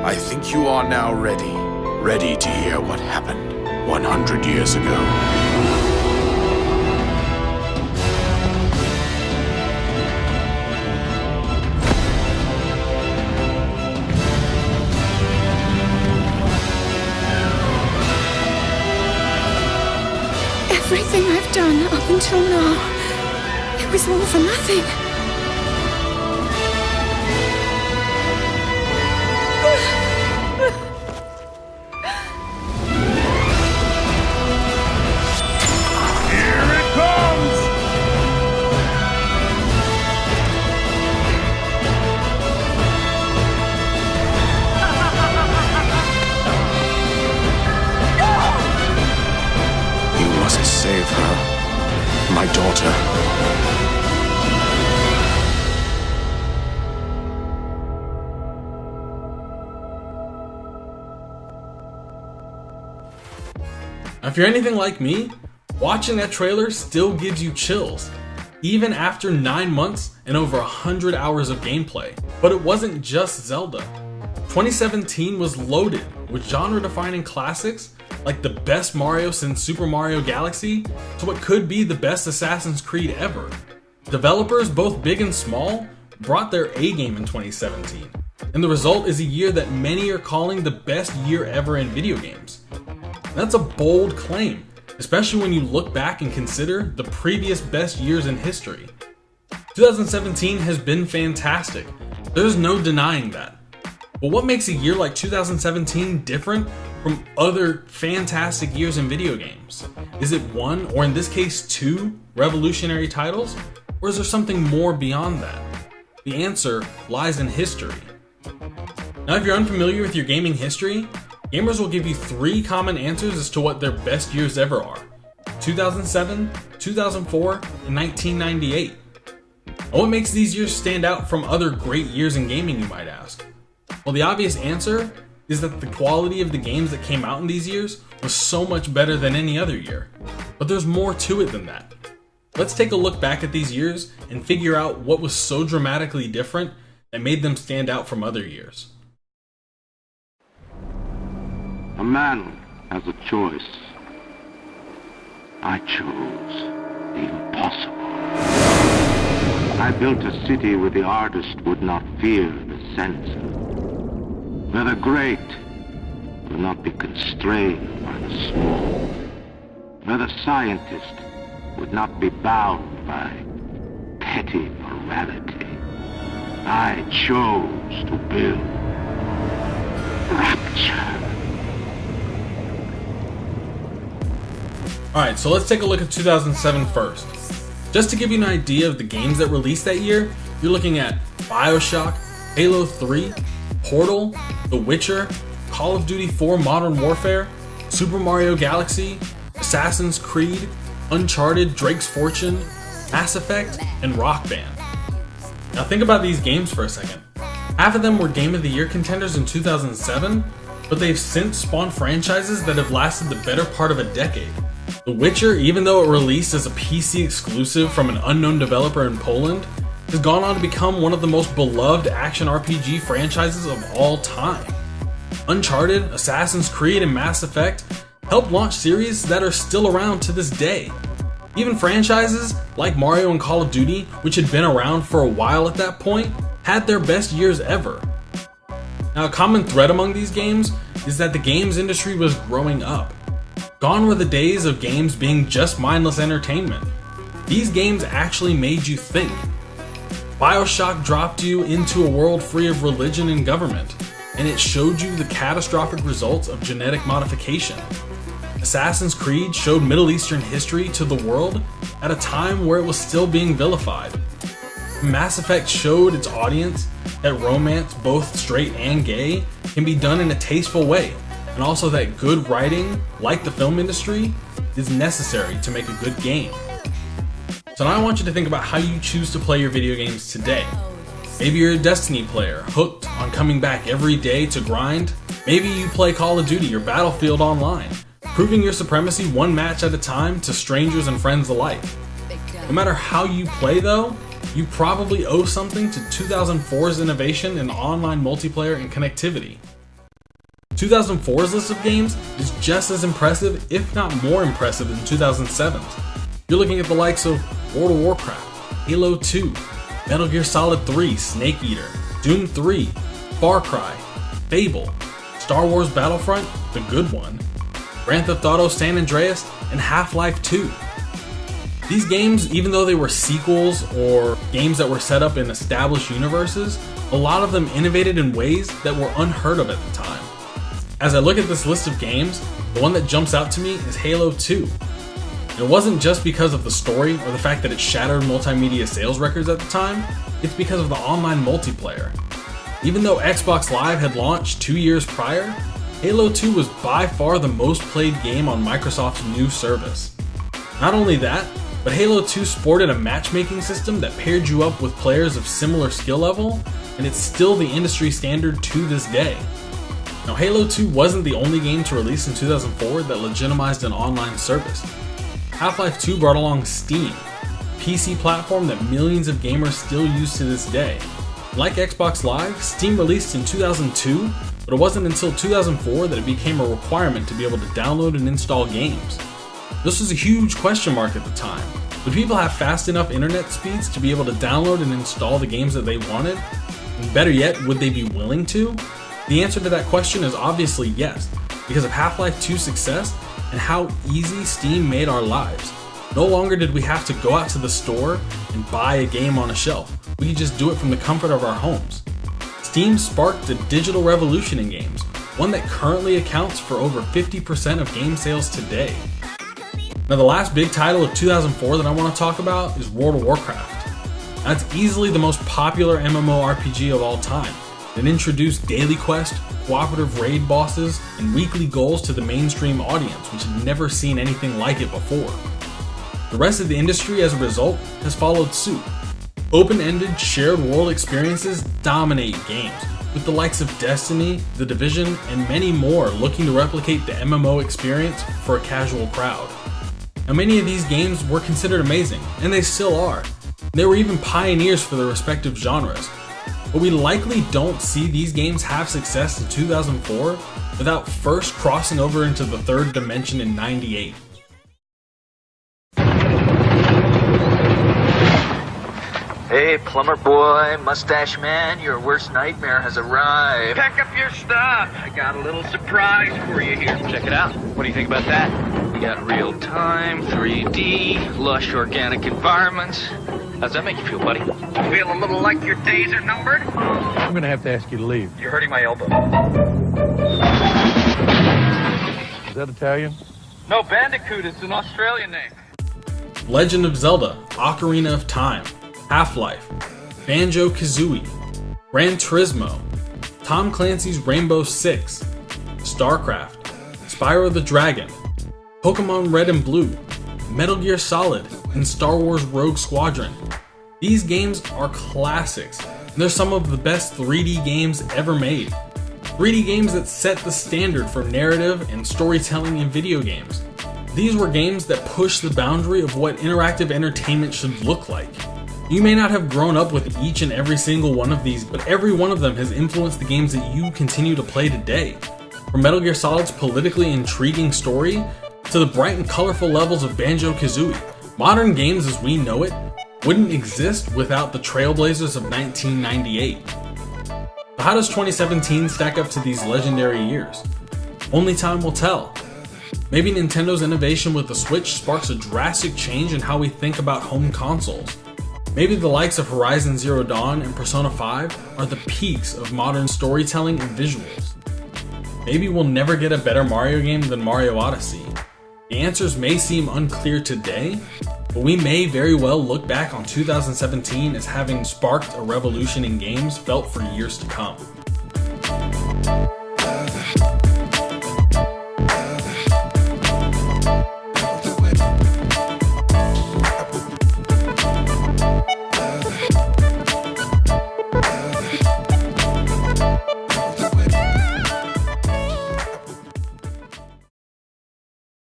I think you are now ready to hear what happened 100 years ago. Everything I've done up until now, it was all for nothing. Save her, my daughter. Now, if you're anything like me, watching that trailer still gives you chills, even after 9 months and over 100 hours of gameplay. But it wasn't just Zelda. 2017 was loaded with genre-defining classics like the best Mario since Super Mario Galaxy to what could be the best Assassin's Creed ever. Developers, both big and small, brought their A game in 2017, and the result is a year that many are calling the best year ever in video games. That's a bold claim, especially when you look back and consider the previous best years in history. 2017 has been fantastic, there's no denying that. But what makes a year like 2017 different from other fantastic years in video games? Is it one, or in this case two, revolutionary titles? Or is there something more beyond that? The answer lies in history. Now, if you're unfamiliar with your gaming history, gamers will give you 3 common answers as to what their best years ever are: 2007, 2004, and 1998. And what makes these years stand out from other great years in gaming, you might ask? Well, the obvious answer is that the quality of the games that came out in these years was so much better than any other year. But there's more to it than that. Let's take a look back at these years and figure out what was so dramatically different that made them stand out from other years. A man has a choice. I chose the impossible. I built a city where the artist would not fear the censor, where the great will not be constrained by the small, where the scientist would not be bound by petty morality. I chose to build rapture. Alright, so let's take a look at 2007 first. Just to give you an idea of the games that released that year, you're looking at BioShock, Halo 3, Portal, The Witcher, Call of Duty 4 Modern Warfare, Super Mario Galaxy, Assassin's Creed, Uncharted, Drake's Fortune, Mass Effect, and Rock Band. Now think about these games for a second. Half of them were Game of the Year contenders in 2007, but they've since spawned franchises that have lasted the better part of a decade. The Witcher, even though it released as a PC exclusive from an unknown developer in Poland, has gone on to become one of the most beloved action RPG franchises of all time. Uncharted, Assassin's Creed, and Mass Effect helped launch series that are still around to this day. Even franchises like Mario and Call of Duty, which had been around for a while at that point, had their best years ever. Now, a common thread among these games is that the games industry was growing up. Gone were the days of games being just mindless entertainment. These games actually made you think. BioShock dropped you into a world free of religion and government, and it showed you the catastrophic results of genetic modification. Assassin's Creed showed Middle Eastern history to the world at a time where it was still being vilified. Mass Effect showed its audience that romance, both straight and gay, can be done in a tasteful way, and also that good writing, like the film industry, is necessary to make a good game. So now I want you to think about how you choose to play your video games today. Maybe you're a Destiny player, hooked on coming back every day to grind. Maybe you play Call of Duty or Battlefield Online, proving your supremacy one match at a time to strangers and friends alike. No matter how you play though, you probably owe something to 2004's innovation in online multiplayer and connectivity. 2004's list of games is just as impressive, if not more impressive, than 2007's. You're looking at the likes of World of Warcraft, Halo 2, Metal Gear Solid 3, Snake Eater, Doom 3, Far Cry, Fable, Star Wars Battlefront, the good one, Grand Theft Auto San Andreas, and Half-Life 2. These games, even though they were sequels or games that were set up in established universes, a lot of them innovated in ways that were unheard of at the time. As I look at this list of games, the one that jumps out to me is Halo 2. It wasn't just because of the story or the fact that it shattered multimedia sales records at the time, it's because of the online multiplayer. Even though Xbox Live had launched 2 years prior, Halo 2 was by far the most played game on Microsoft's new service. Not only that, but Halo 2 sported a matchmaking system that paired you up with players of similar skill level, and it's still the industry standard to this day. Now, Halo 2 wasn't the only game to release in 2004 that legitimized an online service. Half-Life 2 brought along Steam, a PC platform that millions of gamers still use to this day. Like Xbox Live, Steam released in 2002, but it wasn't until 2004 that it became a requirement to be able to download and install games. This was a huge question mark at the time. Would people have fast enough internet speeds to be able to download and install the games that they wanted? And better yet, would they be willing to? The answer to that question is obviously yes, because of Half-Life 2's success and how easy Steam made our lives. No longer did we have to go out to the store and buy a game on a shelf. We could just do it from the comfort of our homes. Steam sparked a digital revolution in games, one that currently accounts for over 50% of game sales today. Now, the last big title of 2004 that I want to talk about is World of Warcraft. Now, it's easily the most popular MMORPG of all time. It introduced daily quest, cooperative raid bosses, and weekly goals to the mainstream audience, which had never seen anything like it before. The rest of the industry, as a result, has followed suit. Open-ended, shared world experiences dominate games, with the likes of Destiny, The Division, and many more looking to replicate the MMO experience for a casual crowd. Now, many of these games were considered amazing, and they still are. They were even pioneers for their respective genres. But we likely don't see these games have success in 2004 without first crossing over into the third dimension in '98. Hey, plumber boy, mustache man, your worst nightmare has arrived. Pack up your stuff. I got a little surprise for you here. Check it out. What do you think about that? We got real-time, 3D, lush organic environments. How's that make you feel, buddy? Feel a little like your days are numbered? I'm gonna have to ask you to leave. You're hurting my elbow. Is that Italian? No, Bandicoot. It's an Australian name. Legend of Zelda, Ocarina of Time, Half-Life, Banjo-Kazooie, Gran Turismo, Tom Clancy's Rainbow Six, StarCraft, Spyro the Dragon, Pokemon Red and Blue, Metal Gear Solid, and Star Wars Rogue Squadron. These games are classics, and they're some of the best 3D games ever made. 3D games that set the standard for narrative and storytelling in video games. These were games that pushed the boundary of what interactive entertainment should look like. You may not have grown up with each and every single one of these, but every one of them has influenced the games that you continue to play today. From Metal Gear Solid's politically intriguing story to the bright and colorful levels of Banjo-Kazooie, modern games as we know it wouldn't exist without the trailblazers of 1998. So how does 2017 stack up to these legendary years? Only time will tell. Maybe Nintendo's innovation with the Switch sparks a drastic change in how we think about home consoles. Maybe the likes of Horizon Zero Dawn and Persona 5 are the peaks of modern storytelling and visuals. Maybe we'll never get a better Mario game than Mario Odyssey. The answers may seem unclear today, but we may very well look back on 2017 as having sparked a revolution in games felt for years to come.